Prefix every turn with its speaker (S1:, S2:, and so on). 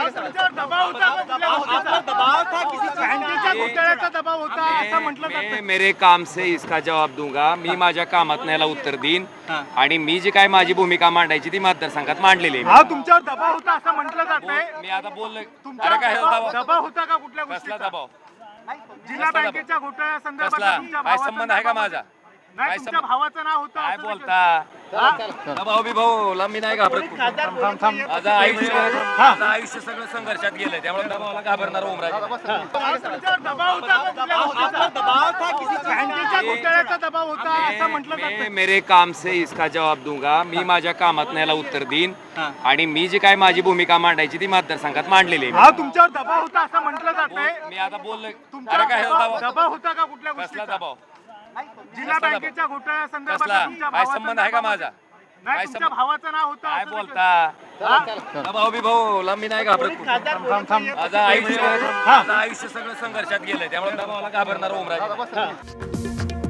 S1: तुमच्यावर दबाव होता का कुठल्या गोष्टीचा?
S2: दबाव था किसी
S1: बँकेच्या घोटाळ्याचा दबाव होता असं म्हटलं
S3: मैं
S1: जातं.
S3: मेरे काम से इसका जवाब दूंगा. मी माझ्या कामात याला उत्तर देईन आणि मी जी काय माझी भूमिका मांडायची ती मतदारसंघात मांडलेली आहे.
S1: हा तुमच्यावर दबाव होता असं म्हटलं जातंय.
S3: मी आता बोललोय.
S1: तुमच्यावर
S3: अरे काय
S1: दबाव होता का कुठल्या
S3: कसला
S1: गोष्टीचा?
S3: दबाव?
S1: जिल्हा बँकेच्या घोटाळ्या संदर्भात
S3: कसला?
S1: तुमच्या
S3: काय
S1: भावाचं
S3: संबंध आहे का
S1: नाव
S3: माझा?
S1: नाही,
S3: काय
S1: तुमच्या
S3: संबंध?
S1: भावाचं नाव होतं
S3: काय
S1: असं
S3: बोलता? दबाव बिभावला मी नाही घाबरत. माझं आयुष्य सगळं संघर्षात गेलंय, त्यामुळे दबावाला घाबरणार ओमराजे.
S1: हा, तुमच्यावर दबाव होता का कुठल्या गोष्टीचा?
S2: दबाव था किसी
S1: बँकेच्या घोटाळ्याचा दबाव होता असं म्हटलं
S3: मैं
S1: जातं.
S3: मेरे काम से इसका जवाब दूंगा. मी माझ्या कामात याला उत्तर देईन आणि मी जी काय माझी भूमिका मांडायची ती मतदारसंघात मांडलेली आहे.
S1: हा तुमच्यावर दबाव होता असं म्हटलं जातंय.
S3: मी आता बोललोय. अरे
S1: तुमच्यावर
S3: काय
S1: दबाव होता का कुठल्या
S3: कसला
S1: गोष्टीचा?
S3: दबाव?
S1: जिल्हा बँकेच्या घोटाळ्या संदर्भात
S3: कसला?
S1: तुमच्या
S3: काय
S1: भावाचं
S3: संबंध आहे का
S1: नाव
S3: माझा?
S1: नाही,
S3: काय
S1: तुमच्या
S3: संबंध?
S1: भावाचं नाव होतं
S3: काय
S1: असं
S3: बोलता? दबाव बिभावला मी नाही घाबरत. माझं आयुष्य सगळं संघर्षात गेलंय, त्यामुळे दबावाला घाबरणार ओमराजे.